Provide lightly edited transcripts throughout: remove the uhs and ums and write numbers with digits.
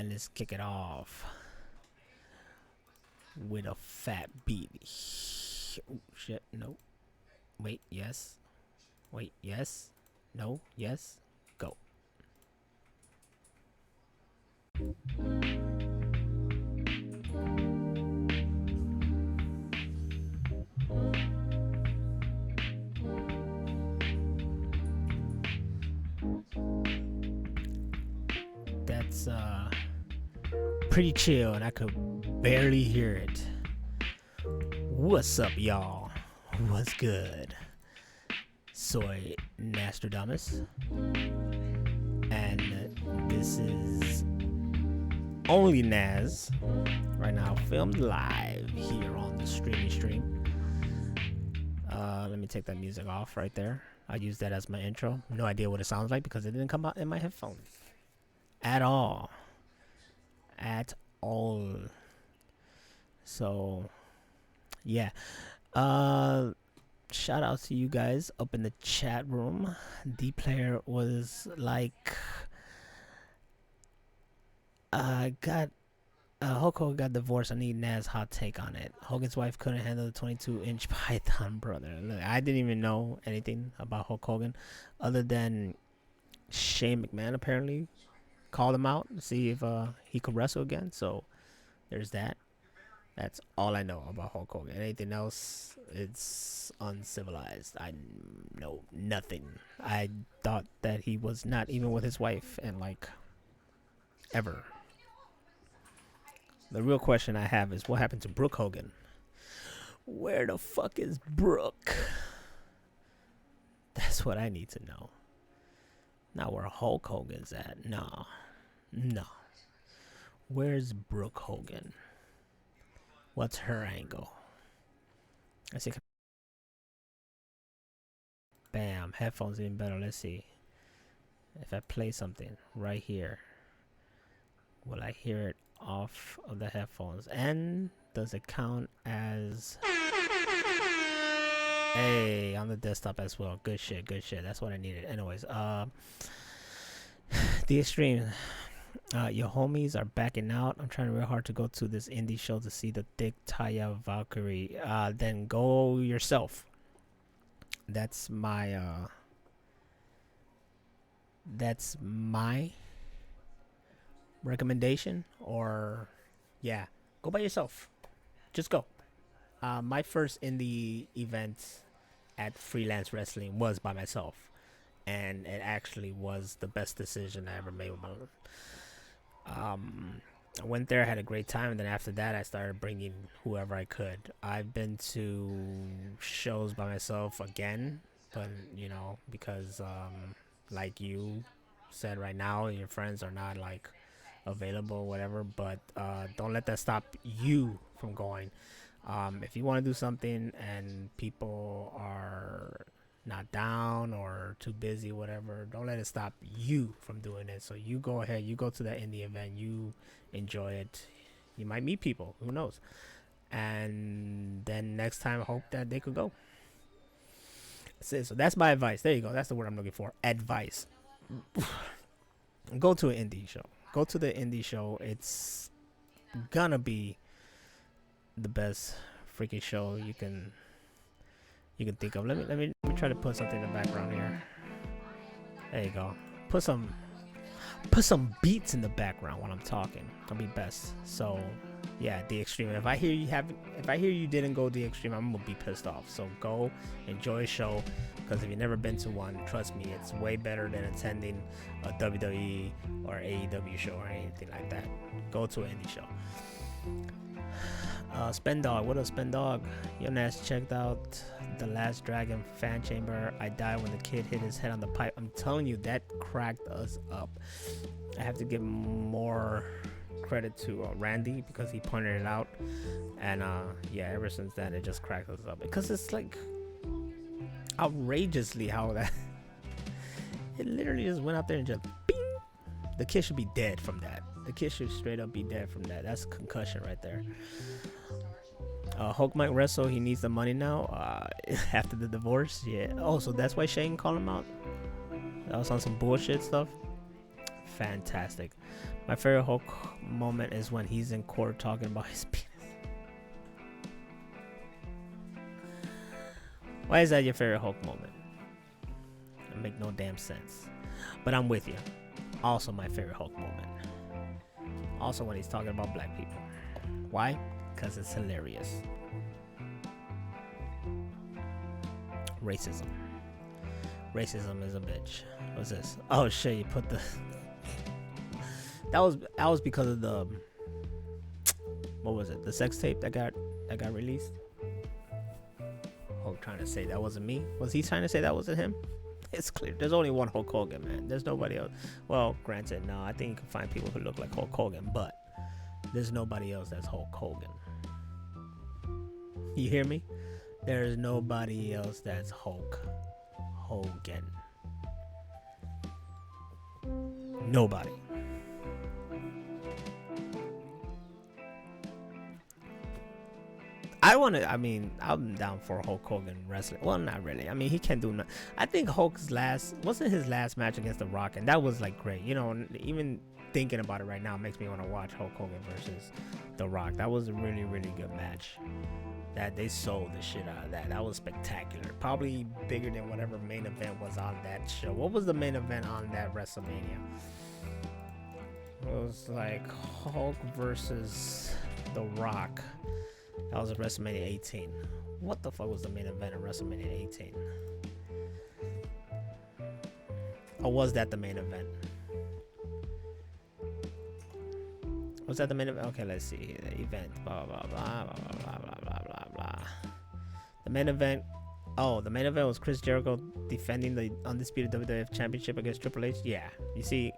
And let's kick it off with a fat beat. Oh shit, no. Wait, yes. Wait, yes. No, yes. Go. That's pretty chill and I could barely hear it. What's up, y'all? What's good? Soy Nostradamus, and this is ONLYNAZ right now, filmed live here on the stream. Let me take that music off right there. I use that as my intro. No idea what it sounds like because it didn't come out in my headphones at all. At all. So yeah. Shout out to you guys up in the chat room. D player was like, Hulk Hogan got divorced. I need Naz hot take on it. Hogan's wife couldn't handle the 22-inch python, brother. Look, I didn't even know anything about Hulk Hogan other than Shane McMahon apparently called him out to see if he could wrestle again. So there's that. That's all I know about Hulk Hogan. Anything else, it's uncivilized. I know nothing. I thought that he was not even with his wife and like ever. The real question I have is what happened to Brooke Hogan? Where the fuck is Brooke? That's what I need to know. Not where Hulk Hogan's at. No. Where's Brooke Hogan? What's her angle? I see. Bam. Headphones even better. Let's see. If I play something right here, will I hear it off of the headphones? And does it count as... Hey, on the desktop as well. Good shit. That's what I needed. Anyways, the Extreme. Your homies are backing out. I'm trying real hard to go to this indie show to see the thick Taya Valkyrie. Then go yourself. That's my recommendation. Or yeah, go by yourself. Just go. My first indie event at Freelance Wrestling was by myself, and it actually was the best decision I ever made with my life. I went there, had a great time, and then after that I started bringing whoever I could. I've been to shows by myself again, but you know, because like you said, right now your friends are not like available, whatever, but don't let that stop you from going. If you want to do something and people are not down or too busy, whatever, don't let it stop you from doing it. So you go ahead, you go to that indie event, you enjoy it, you might meet people, who knows, and then next time hope that they could go. That's it. So that's my advice. There you go, that's the word I'm looking for, advice. Go to an indie show. Go to the indie show. It's gonna be the best freaking show you can think of. Let me try to put something in the background here. There you go. Put some beats in the background when I'm talking. That'll be best. So yeah, the Extreme. If I hear you didn't go the Extreme, I'm gonna be pissed off. So go enjoy a show, because if you've never been to one, trust me, it's way better than attending a WWE or AEW show or anything like that. Go to an indie show. Spendog, what up, Spendog? Yo, Nash checked out The Last Dragon fan chamber. I died when the kid hit his head on the pipe. I'm telling you, that cracked us up. I have to give more credit to Randy, because he pointed it out, and yeah, ever since then it just cracked us up, because it's like outrageously how that it literally just went out there and just bing! The kid should be dead from that. The kid should straight up be dead from that. That's concussion right there. Hulk might wrestle. He needs the money now. After the divorce. Yeah. Oh, so that's why Shane called him out. That was on some bullshit stuff. fantastic. My favorite Hulk moment is when he's in court talking about his penis. Why is that your favorite Hulk moment? It make no damn sense. But I'm with you. Also my favorite Hulk moment. Also when he's talking about black people. Why? Because it's hilarious. Racism. Racism is a bitch. What's this? Oh shit! You put the. that was because of the. What was it? The sex tape that got released. Hulk trying to say that wasn't me. Was he trying to say that wasn't him? It's clear. There's only one Hulk Hogan, man. There's nobody else. Well, granted, no. I think you can find people who look like Hulk Hogan, but there's nobody else that's Hulk Hogan. You hear me? There's nobody else that's Hulk Hogan. Nobody. I'm down for Hulk Hogan wrestling. Well, not really. I mean, he can't do nothing. I think Hulk's wasn't his last match against The Rock, and that was like great. You know, even thinking about it right now makes me want to watch Hulk Hogan versus The Rock. That was a really, really good match. That they sold the shit out of that. That was spectacular. Probably bigger than whatever main event was on that show. What was the main event on that WrestleMania? It was like Hulk versus The Rock. That was at WrestleMania 18. What the fuck was the main event at WrestleMania 18? Or was that the main event? Was that the main event? Okay, let's see. The event. Blah, blah, blah, blah, blah, blah, blah, blah, blah, blah. The main event. Oh, the main event was Chris Jericho defending the undisputed WWF Championship against Triple H. Yeah. You see,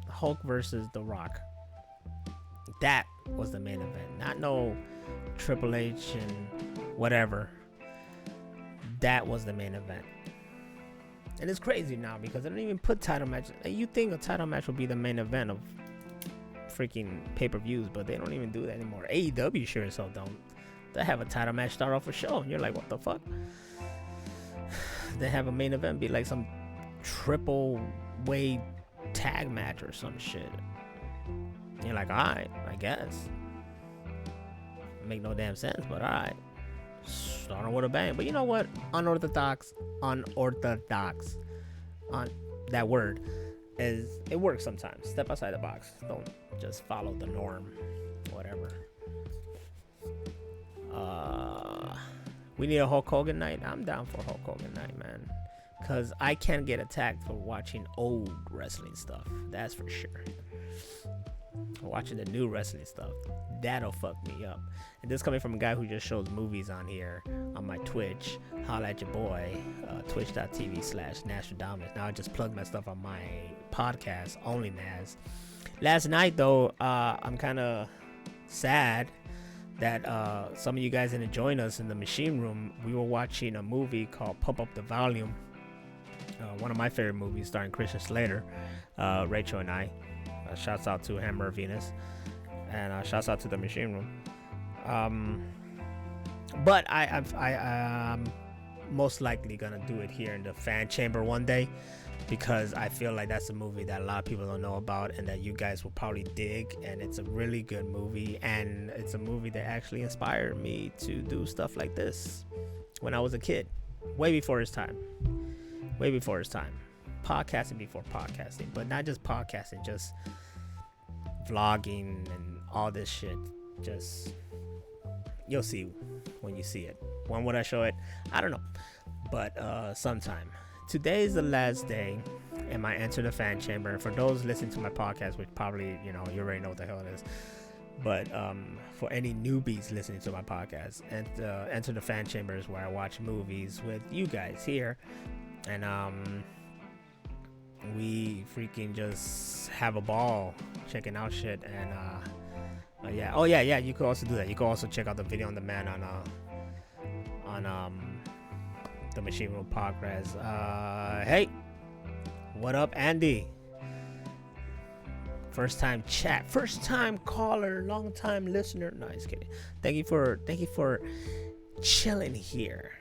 Hulk versus The Rock. That was the main event. Not no Triple H and whatever. That was the main event. And it's crazy now because they don't even put title matches. You think a title match would be the main event of freaking pay-per-views, but they don't even do that anymore. AEW sure as hell don't. They have a title match start off a show, and you're like, what the fuck? They have a main event be like some triple way tag match or some shit. And you're like, alright, I guess. Make no damn sense, but alright. Starting with a bang. But you know what? Unorthodox. On that word. It works sometimes. Step outside the box. Don't just follow the norm. Whatever. We need a Hulk Hogan night. I'm down for Hulk Hogan night, man. Because I can't get attacked for watching old wrestling stuff. That's for sure. Watching the new wrestling stuff, that'll fuck me up. And this coming from a guy who just shows movies on here on my Twitch. Holla at your boy, twitch.tv/NationalDominance. Now I just plugged my stuff on my podcast, ONLYNAZ. Last night though, I'm kind of sad that some of you guys didn't join us in the machine room. We were watching a movie called Pump Up the Volume. One of my favorite movies starring Christian Slater, Rachel and I. Shouts out to Hammer Venus, and shouts out to the machine room. But I'm most likely gonna do it here in the fan chamber one day, because I feel like that's a movie that a lot of people don't know about and that you guys will probably dig. And it's a really good movie, and it's a movie that actually inspired me to do stuff like this when I was a kid, way before his time. Podcasting before podcasting, but not just podcasting, just vlogging and all this shit. Just, you'll see when you see it. When would I show it? I don't know, but sometime. Today is the last day in my Enter the Fan Chamber. For those listening to my podcast, which probably, you already know what the hell it is, but for any newbies listening to my podcast, and Enter the Fan Chamber is where I watch movies with you guys here, and we freaking just have a ball checking out shit. And yeah, you could also do that. You could also check out the video on demand on the Machine Room Progress. Hey, what up, Andy? First time chat, first time caller, long time listener. No, just kidding. Thank you for chilling here.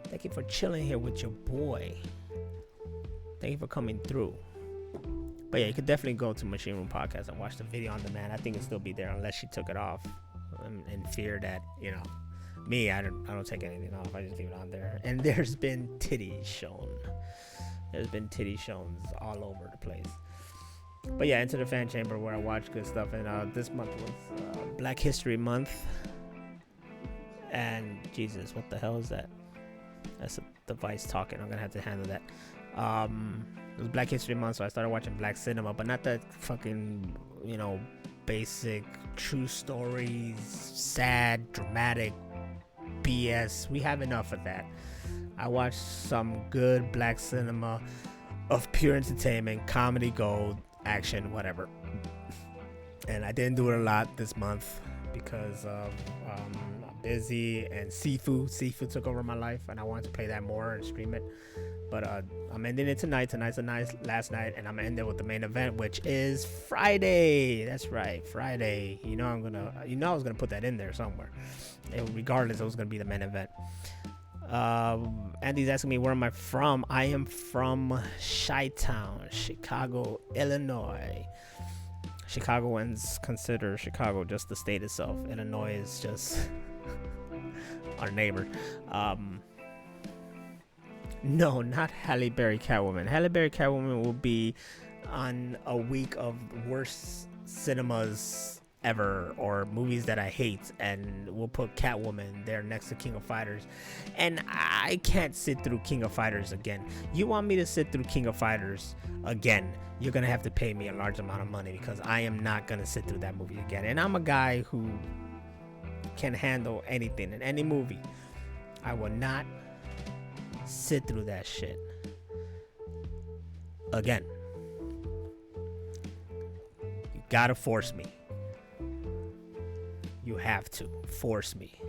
Thank you for chilling here with your boy. Thank you for coming through. But yeah, you could definitely go to Machine Room Podcast and watch the video on demand. I think it'll still be there unless she took it off, in fear that, you know, me, I don't take anything off. I just leave it on there. And there's been titties shown. There's been titty shows all over the place. But yeah, Into the Fan Chamber, where I watch good stuff. And this month was Black History Month. And Jesus, what the hell is that? That's a device talking. I'm gonna have to handle that. It was Black History Month, so I started watching black cinema, but not that fucking, you know, basic true stories, sad, dramatic BS. We have enough of that. I watched some good black cinema of pure entertainment, comedy gold, action, whatever. And I didn't do it a lot this month because I'm busy, and seafood took over my life, and I wanted to play that more and stream it. But I'm ending it tonight. Tonight's the last night, and I'm gonna end it with the main event, which is Friday. That's right, Friday. I was gonna put that in there somewhere. Regardless, it was gonna be the main event. Andy's asking me, where am I from? I am from Chi-Town, Chicago, Illinois. Chicagoans consider Chicago just the state itself. Illinois is just our neighbor. No, not Halle Berry Catwoman. Halle Berry Catwoman will be on a week of worst cinemas ever, or movies that I hate, and we'll put Catwoman there next to King of Fighters, and I can't sit through King of Fighters again. You want me to sit through King of Fighters again, you're gonna have to pay me a large amount of money, because I am not gonna sit through that movie again. And I'm a guy who can handle anything in any movie. I will not sit through that shit again. You gotta force me. You have to force me.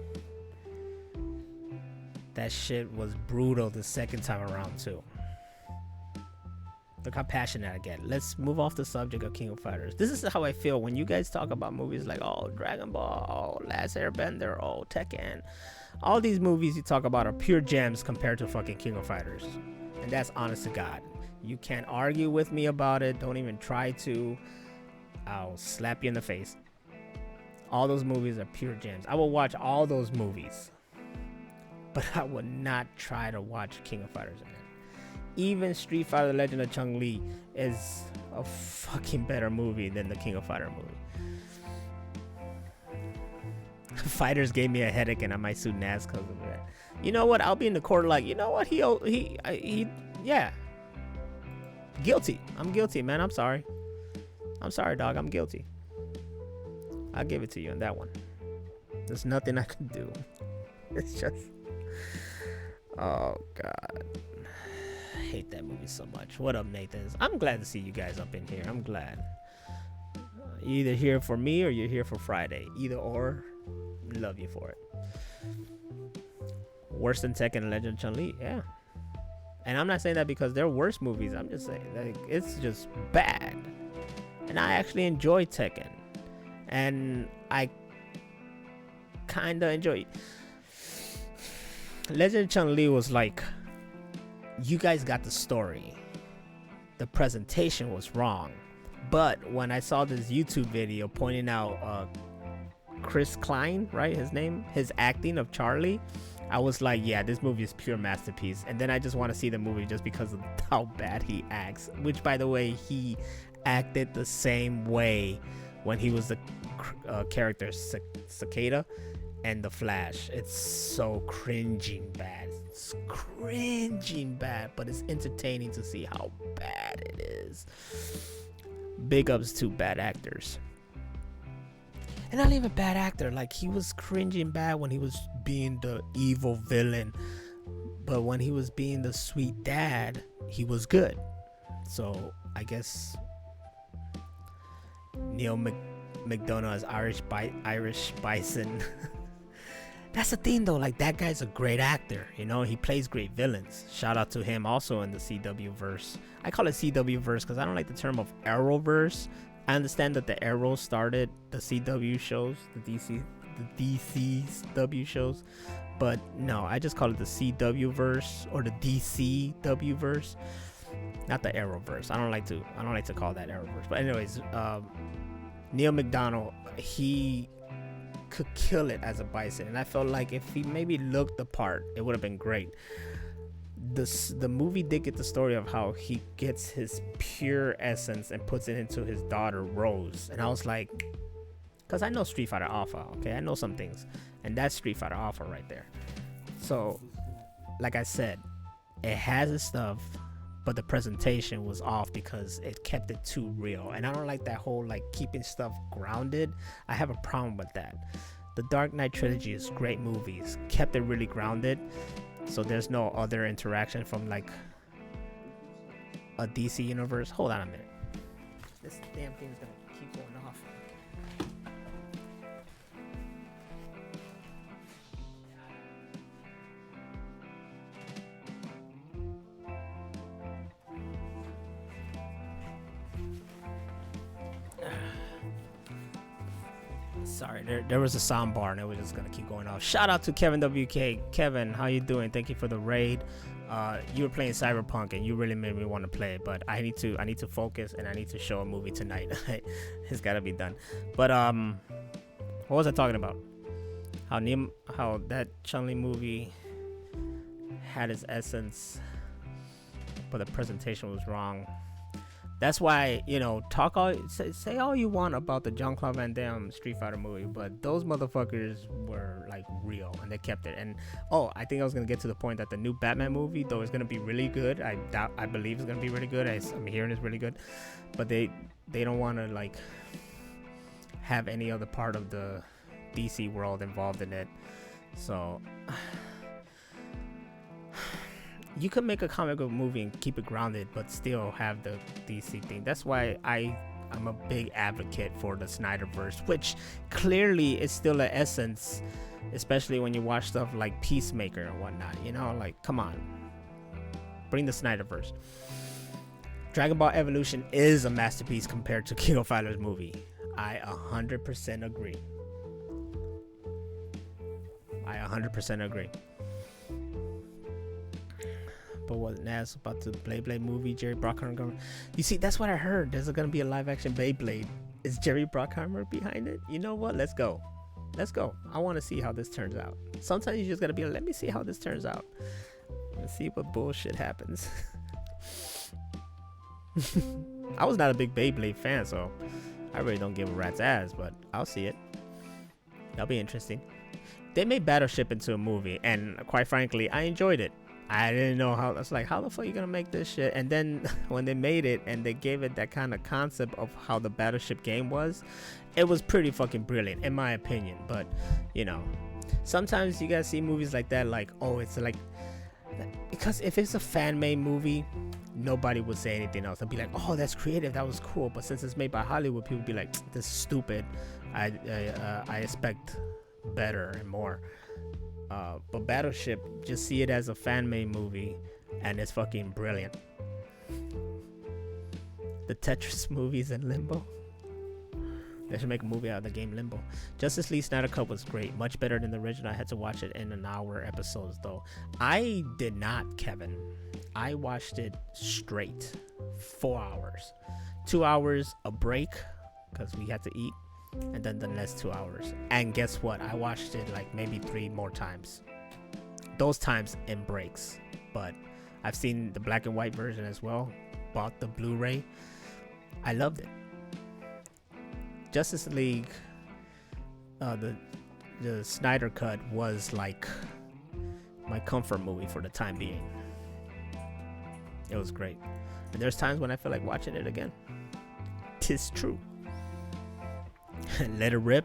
That shit was brutal the second time around too. Look how passionate I get. Let's move off the subject of King of Fighters. This is how I feel when you guys talk about movies like, oh, Dragon Ball, oh, Last Airbender, oh, Tekken. All these movies you talk about are pure gems compared to fucking King of Fighters. And that's honest to God. You can't argue with me about it. Don't even try to. I'll slap you in the face. All those movies are pure gems. I will watch all those movies, but I will not try to watch King of Fighters again. Even Street Fighter: The Legend of Chun-Li is a fucking better movie than the King of Fighter movie. Fighters gave me a headache, and I might sue Naz because of that. You know what? I'll be in the court like, you know what? Yeah. Guilty. I'm guilty, man. I'm sorry. I'm sorry, dog. I'm guilty. I'll give it to you on that one. There's nothing I can do. It's just, oh God, I hate that movie so much. What up, Nathan? I'm glad to see you guys up in here. I'm glad. You're either here for me or you're here for Friday. Either or, love you for it. Worse than Tekken and Legend of Chun-Li, yeah. And I'm not saying that because they're worse movies. I'm just saying like it's just bad. And I actually enjoy Tekken. And I kind of enjoy it. Legend of Chun-Li was like, you guys got the story. The presentation was wrong. But when I saw this YouTube video pointing out Chris Klein, right? His acting of Charlie, I was like, yeah, this movie is pure masterpiece. And then I just want to see the movie just because of how bad he acts. Which, by the way, he acted the same way when he was the character Cicada and the Flash. It's so cringing bad. It's cringing bad, but it's entertaining to see how bad it is. Big ups to bad actors. And not even bad actor. Like, he was cringing bad when he was being the evil villain, but when he was being the sweet dad, he was good. So I guess Neil McDonough is Irish Bison. That's the thing though, like that guy's a great actor, you know, he plays great villains. Shout out to him also in the CW verse. I call it CW verse because I don't like the term of Arrowverse. I understand that the Arrow started the CW shows, the DCW shows, but no, I just call it the CW verse or the DCW verse. not the Arrowverse. I don't like to call that Arrowverse. But anyways, Neil McDonough, he could kill it as a Bison, and I felt like if he maybe looked the part, it would have been great. The movie did get the story of how he gets his pure essence and puts it into his daughter Rose, and I was like, because I know Street Fighter Alpha, okay, I know some things, and that's Street Fighter Alpha right there. So, like I said, it has its stuff, but the presentation was off because it kept it too real, and I don't like that whole like keeping stuff grounded. I have a problem with that. The Dark Knight trilogy is great movies, kept it really grounded, so there's no other interaction from like a DC universe. Hold on a minute, this damn thing is gonna keep going off. Sorry, there was a sound bar and it was just gonna keep going off. Shout out to Kevin WK. Kevin, how you doing? Thank you for the raid. You were playing Cyberpunk and you really made me want to play, but I need to focus and I need to show a movie tonight. It's gotta be done. But what was I talking about? How that Chun-Li movie had its essence, but the presentation was wrong. That's why, say all you want about the Jean-Claude Van Damme Street Fighter movie, but those motherfuckers were like real and they kept it. And I think I was gonna get to the point that the new Batman movie, though, is gonna be really good. I believe it's gonna be really good. I'm hearing it's really good, but they don't want to like have any other part of the DC world involved in it. So you could make a comic book movie and keep it grounded, but still have the DC thing. That's why I'm a big advocate for the Snyderverse, which clearly is still an essence, especially when you watch stuff like Peacemaker and whatnot. Like, come on, bring the Snyderverse. Dragon Ball Evolution is a masterpiece compared to King of Fighters movie. I 100% agree. I 100% agree. But what Naz about the Beyblade movie, Jerry Bruckheimer? You see, that's what I heard. There's gonna be a live action Beyblade. Is Jerry Bruckheimer behind it? You know what? Let's go. I want to see how this turns out. Sometimes you just gotta be like, let me see how this turns out. Let's see what bullshit happens. I was not a big Beyblade fan, so I really don't give a rat's ass, but I'll see it. That'll be interesting. They made Battleship into a movie, and quite frankly, I enjoyed it. I didn't know how. I was like, how the fuck are you gonna make this shit? And then when they made it and they gave it that kind of concept of how the Battleship game was, it was pretty fucking brilliant in my opinion. But sometimes you gotta see movies like that, like, it's like, because if it's a fan-made movie, nobody would say anything else. They'd be like, oh, that's creative, that was cool. But since it's made by Hollywood, people be like, this is stupid. I expect better and more. But Battleship, just see it as a fan-made movie, and it's fucking brilliant. The Tetris movies in Limbo. They should make a movie out of the game Limbo. Justice League Snyder Cut was great, much better than the original. I had to watch it in an hour episodes though. I did not, Kevin. I watched it straight, 4 hours, 2 hours a break because we had to eat, and then the next 2 hours. And guess what? I watched it like maybe 3 more times. Those times in breaks. But I've seen the black and white version as well. Bought the Blu-ray. I loved it. Justice League, the Snyder Cut was like my comfort movie for the time being. It was great. And there's times when I feel like watching it again. 'Tis true. Let It Rip.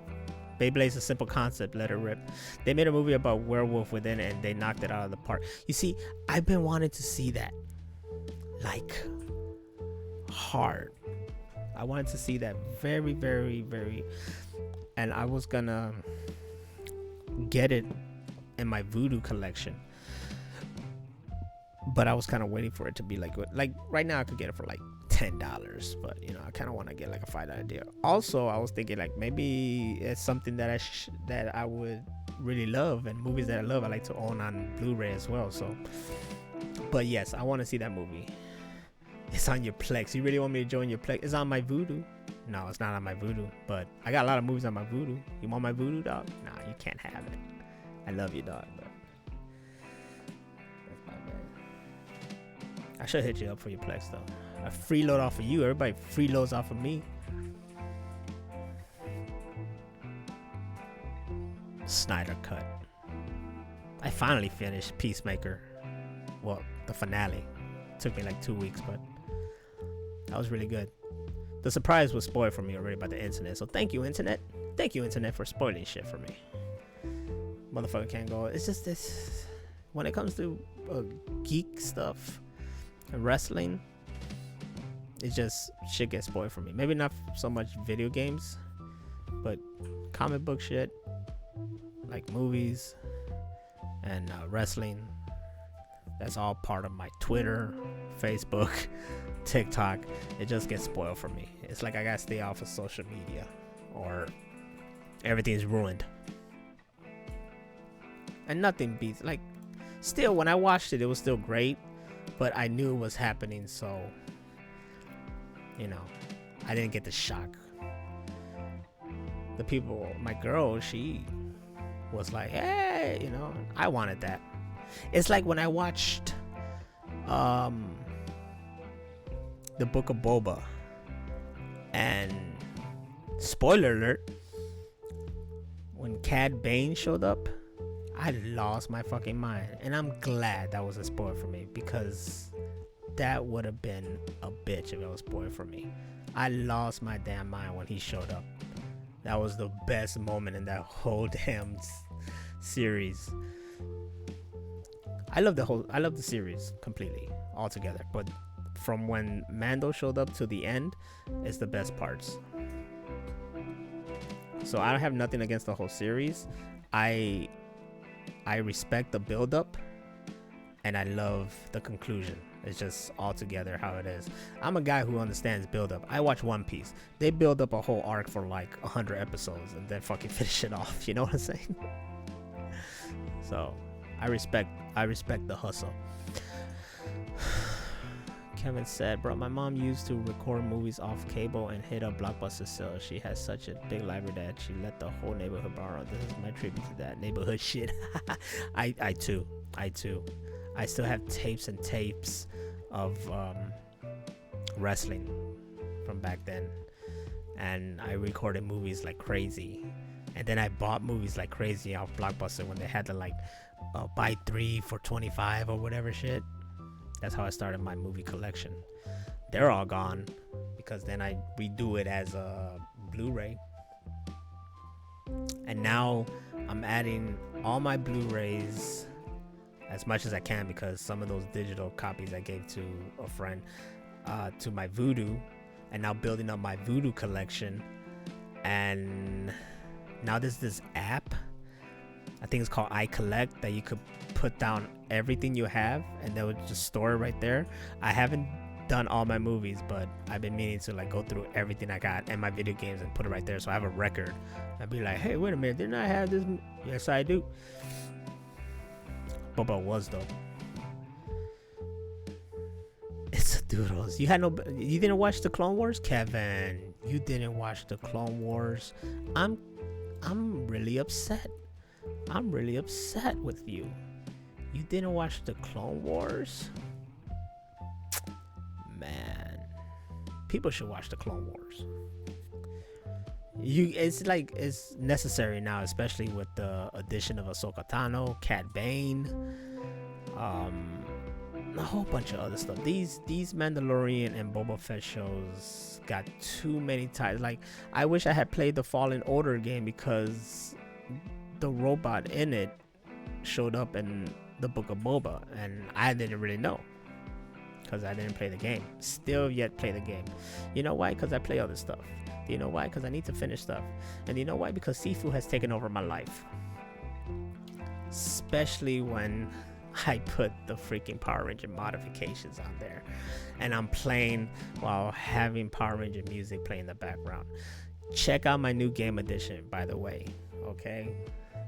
Beyblade's a simple concept. Let It Rip. They made a movie about Werewolf Within and they knocked it out of the park. You see, I've been wanting to see that. Like, hard. I wanted to see that very, very, very. And I was gonna get it in my Voodoo collection. But I was kind of waiting for it to be like right now I could get it for like $10, but I kind of want to get like a $5 deal. Also, I was thinking like maybe it's something that I would really love, and movies that I love I like to own on Blu-ray as well. So, but yes, I want to see that movie. It's on your Plex. You really want me to join your Plex? It's on my Voodoo. No, it's not on my Voodoo, but I got a lot of movies on my Voodoo. You want my Voodoo, dog? Nah, you can't have it. I love you, dog, but that's my bad. I should hit you up for your Plex, though. A freeload off of you. Everybody freeloads off of me. Snyder Cut. I finally finished Peacemaker. Well, the finale. Took me like 2 weeks, but that was really good. The surprise was spoiled for me already by the internet, so thank you, internet. Thank you, internet, for spoiling shit for me. Motherfucker can't go. It's just this. When it comes to geek stuff and wrestling, it just shit gets spoiled for me. Maybe not so much video games, but comic book shit, like movies and wrestling. That's all part of my Twitter, Facebook, TikTok. It just gets spoiled for me. It's like I gotta stay off of social media or everything's ruined. And nothing beats, like, still when I watched it, it was still great, but I knew it was happening, so, you know, I didn't get the shock. The people, my girl, she was like, hey, you know, I wanted that. It's like when I watched the Book of Boba, and spoiler alert, when Cad Bane showed up, I lost my fucking mind. And I'm glad that was a spoiler for me, because that would have been a bitch if it was spoiled for me. I lost my damn mind when he showed up. That was the best moment in that whole damn series. I love the series completely, altogether. But from when Mando showed up to the end, it's the best parts. So I don't have nothing against the whole series. I respect the build-up, and I love the conclusion. It's just altogether how it is. I'm a guy who understands build-up. I watch One Piece. They build up a whole arc for like 100 episodes and then fucking finish it off. You know what I'm saying? So I respect the hustle. Kevin said, bro, my mom used to record movies off cable and hit up Blockbuster sales. She has such a big library that she let the whole neighborhood borrow. This is my tribute to that neighborhood shit. I too. I still have tapes and tapes of wrestling from back then. And I recorded movies like crazy. And then I bought movies like crazy off Blockbuster when they had the like buy 3 for $25 or whatever shit. That's how I started my movie collection. They're all gone because then I redo it as a Blu-ray. And now I'm adding all my Blu-rays as much as I can, because some of those digital copies I gave to a friend to my Vudu, and now building up my Vudu collection. And now there's this app, I think it's called iCollect, that you could put down everything you have and they would just store it right there. I haven't done all my movies, but I've been meaning to like go through everything I got and my video games and put it right there, so I have a record. I'd be like, hey, wait a minute, didn't I have this? Yes, I do. Boba was though. It's a doodles. You didn't watch the Clone Wars, Kevin? You didn't watch the Clone Wars? I'm really upset. I'm really upset with you. You didn't watch the Clone Wars? Man, people should watch the Clone Wars. It's necessary now, especially with the addition of Ahsoka Tano, Cad Bane, a whole bunch of other stuff. These Mandalorian and Boba Fett shows got too many titles. Like, I wish I had played the Fallen Order game, because the robot in it showed up in the Book of Boba, and I didn't really know because I didn't play the game. Still yet play the game. You know why? Because I play other stuff. Do you know why? Because I need to finish stuff. And you know why? Because Sifu has taken over my life, especially when I put the freaking Power Ranger modifications on there and I'm playing while having Power Ranger music playing in the background. Check out my new game edition, by the way. Okay,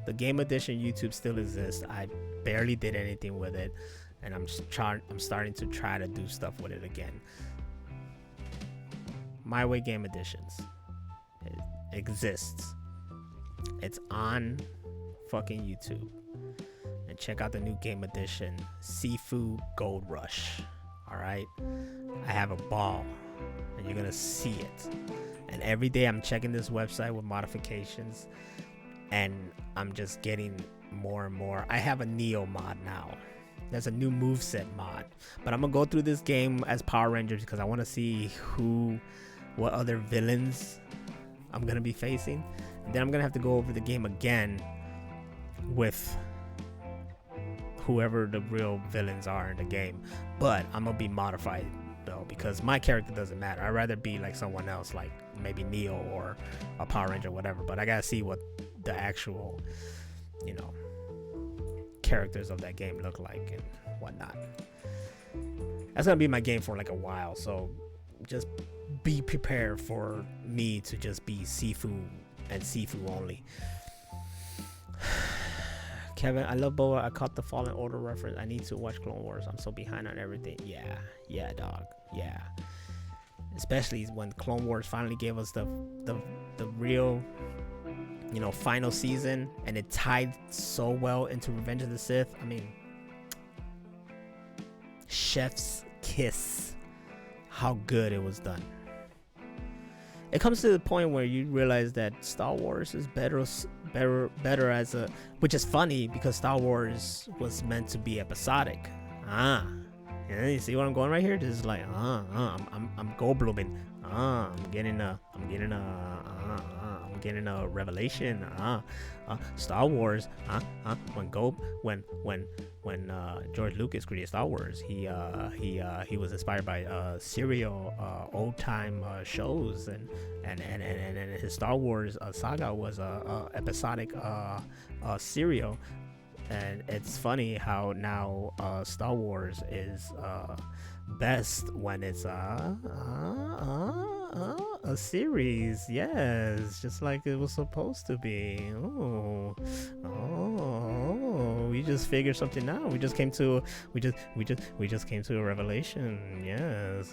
the game edition YouTube still exists. I barely did anything with it. and I'm starting to try to do stuff with it again. My Way Game Editions, it exists. It's on fucking YouTube. And check out the new game edition, Seafood Gold Rush. Alright? I have a ball, and you're gonna see it. And every day I'm checking this website with modifications, and I'm just getting more and more. I have a Neo mod now. There's a new moveset mod. But I'm gonna go through this game as Power Rangers because I want to see what other villains I'm gonna be facing. And then I'm gonna have to go over the game again with whoever the real villains are in the game. But I'm gonna be modified though, because my character doesn't matter. I'd rather be like someone else, like maybe Neo or a Power Ranger or whatever. But I gotta see what the actual, characters of that game look like and whatnot. That's gonna be my game for like a while, so just be prepared for me to just be Sifu and Sifu only. Kevin, I love Boa. I caught the Fallen Order reference. I need to watch Clone Wars. I'm so behind on everything. Yeah, dog. Yeah. Especially when Clone Wars finally gave us the real, final season, and it tied so well into Revenge of the Sith. I mean, chef's kiss. How good it was done. It comes to the point where you realize that Star Wars is better as a, which is funny because Star Wars was meant to be episodic. You see what I'm going right here? This is like, I'm Goldbluming. I'm getting a revelation. Star Wars. When George Lucas created Star Wars, he was inspired by serial old time shows, and his Star Wars saga was a episodic serial. And it's funny how now Star Wars is best when it's a series. Yes, just like it was supposed to be. Oh, we just figured something out. We just came to a revelation. Yes.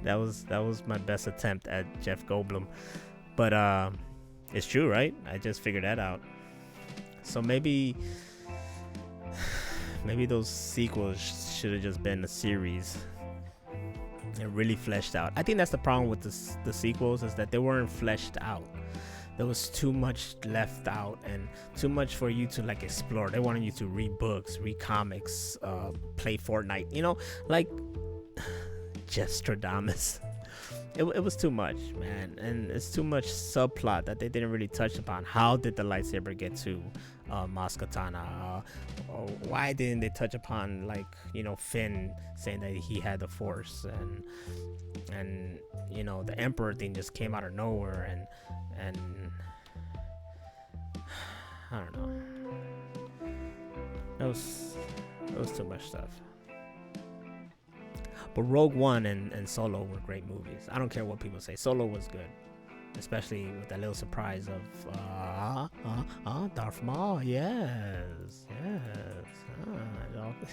that was my best attempt at Jeff Goldblum, but it's true, right? I just figured that out. So maybe those sequels should have just been a series and really fleshed out. I think that's the problem with the sequels, is that they weren't fleshed out. There was too much left out and too much for you to like explore. They wanted you to read books, read comics, play Fortnite, like Jeff Stradamus. It was too much, man, and it's too much subplot that they didn't really touch upon. How did the lightsaber get to Maz Kanata? Why didn't they touch upon, like, Finn saying that he had the Force, and the Emperor thing just came out of nowhere, and I don't know. It was too much stuff. But Rogue One and Solo were great movies. I don't care what people say. Solo was good, especially with that little surprise of Darth Maul. Yes.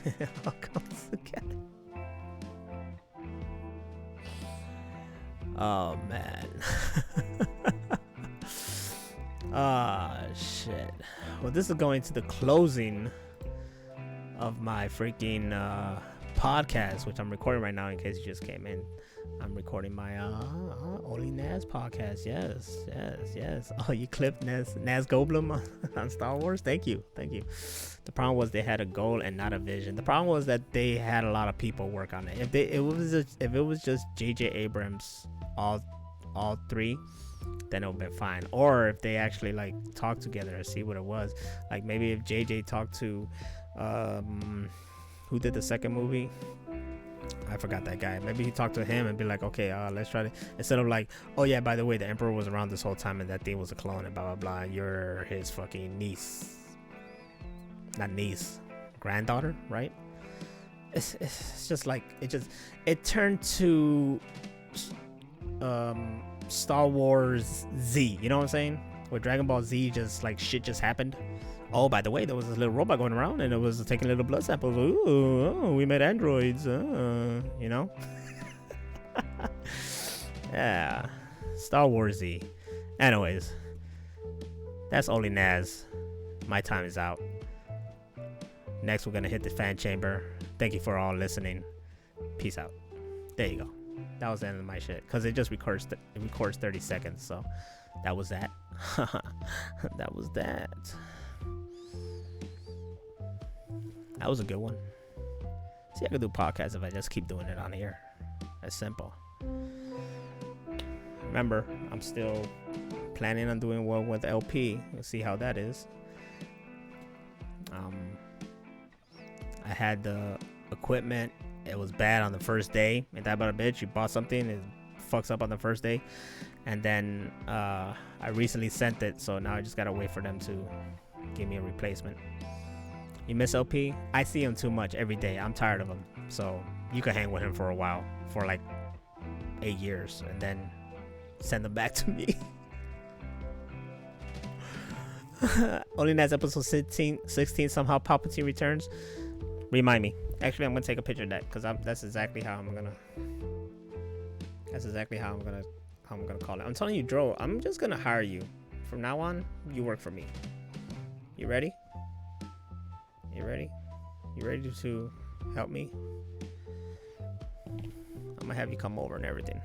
It all comes together. Oh man. Shit. Well, this is going to the closing of my freaking podcast, which I'm recording right now. In case you just came in, I'm recording my ONLYNAZ podcast. Yes. Oh, you clipped Naz Goldblum on Star Wars. Thank you. The problem was they had a goal and not a vision. The problem was that they had a lot of people work on it. If it was just J.J. Abrams, all three, then it would have been fine. Or if they actually like talk together and see what it was. Like maybe if J.J. talked to who did the second movie? I forgot that guy. Maybe he talked to him and be like, okay, let's try to, instead of like, oh yeah, by the way, the Emperor was around this whole time and that thing was a clone and blah blah blah, and you're his fucking niece, not niece, granddaughter, right? It's just like it turned to Star Wars Z, you know what I'm saying? Where Dragon Ball Z just like shit just happened, Oh, by the way, there was this little robot going around, and it was taking little blood samples. Ooh, oh, we made androids. You know? Yeah. Star Warsy. Anyways, that's ONLYNAZ. My time is out. Next, we're gonna hit the fan chamber. Thank you for all listening. Peace out. There you go. That was the end of my shit, because it just records 30 seconds. So that was that. That was that. That was a good one. See, I could do podcasts if I just keep doing it on here. That's simple. Remember, I'm still planning on doing one with LP. We'll see how that is. I had the equipment. It was bad on the first day. Ain't that about a bitch? You bought something, it fucks up on the first day. And then I recently sent it, so now I just gotta wait for them to give me a replacement. You miss LP? I see him too much every day. I'm tired of him. So you can hang with him for a while, for like 8 years, and then send them back to me. ONLYNAZ episode 16, somehow Palpatine returns. Remind me. Actually, I'm gonna take a picture of that, because that's exactly how I'm gonna call it. I'm telling you, Dro, I'm just gonna hire you. From now on, you work for me. You ready? You ready? You ready to help me? I'm gonna have you come over and everything.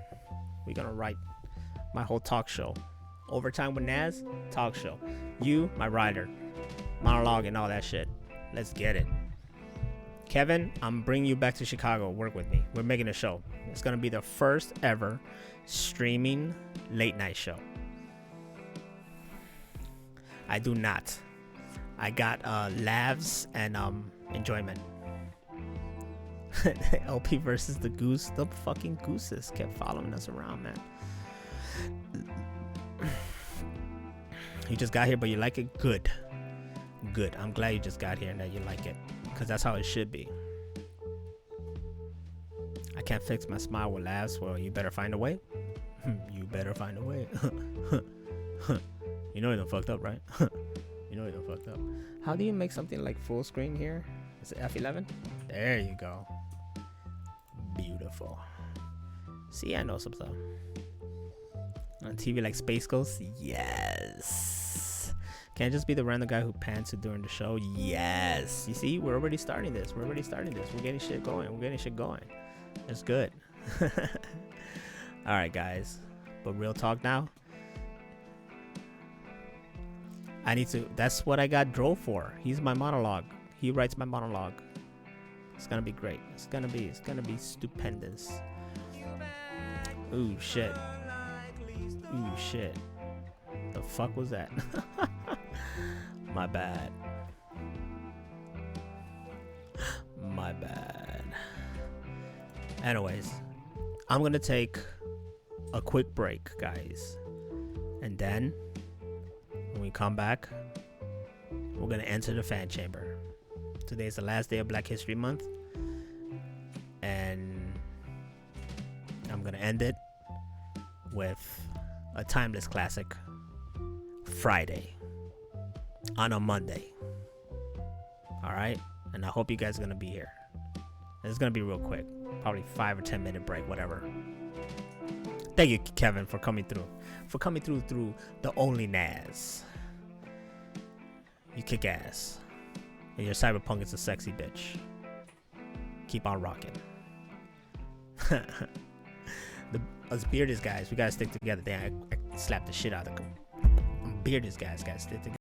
We're gonna write my whole talk show. Overtime with Naz, talk show. You, my writer, monologue and all that shit. Let's get it. Kevin, I'm bringing you back to Chicago. Work with me. We're making a show. It's gonna be the first ever streaming late night show. I do not. I got laughs and enjoyment. LP versus the goose. The fucking gooses kept following us around, man. You just got here, but you like it? Good. Good. I'm glad you just got here and that you like it, because that's how it should be. I can't fix my smile with laughs. Well, you better find a way. You better find a way. You know you done fucked up, right? You know you done fucked up. How do you make something like full screen here? Is it F11? There you go. Beautiful. See, I know some stuff. On TV like Space Ghost? Yes. Can't just be the random guy who pants it during the show. Yes. You see, we're already starting this. We're getting shit going. It's good. Alright, guys. But real talk now. That's what I got Dro for. He's my monologue. He writes my monologue. It's gonna be great. It's gonna be stupendous. Ooh, shit. Ooh, shit. The fuck was that? My bad. My bad. Anyways, I'm gonna take a quick break, guys. And then, when we come back, we're gonna enter the fan chamber. Today's the last day of Black History Month. And I'm gonna end it with a timeless classic, Friday, on a Monday. Alright? And I hope you guys are gonna be here. It's gonna be real quick. Probably 5 or 10 minute break, whatever. Thank you, Kevin, for coming through. Through the ONLYNAZ. You kick ass. And your cyberpunk is a sexy bitch. Keep on rocking. Us bearded guys, we gotta stick together. Damn, I slapped the shit out of them. Bearded guys gotta stick together.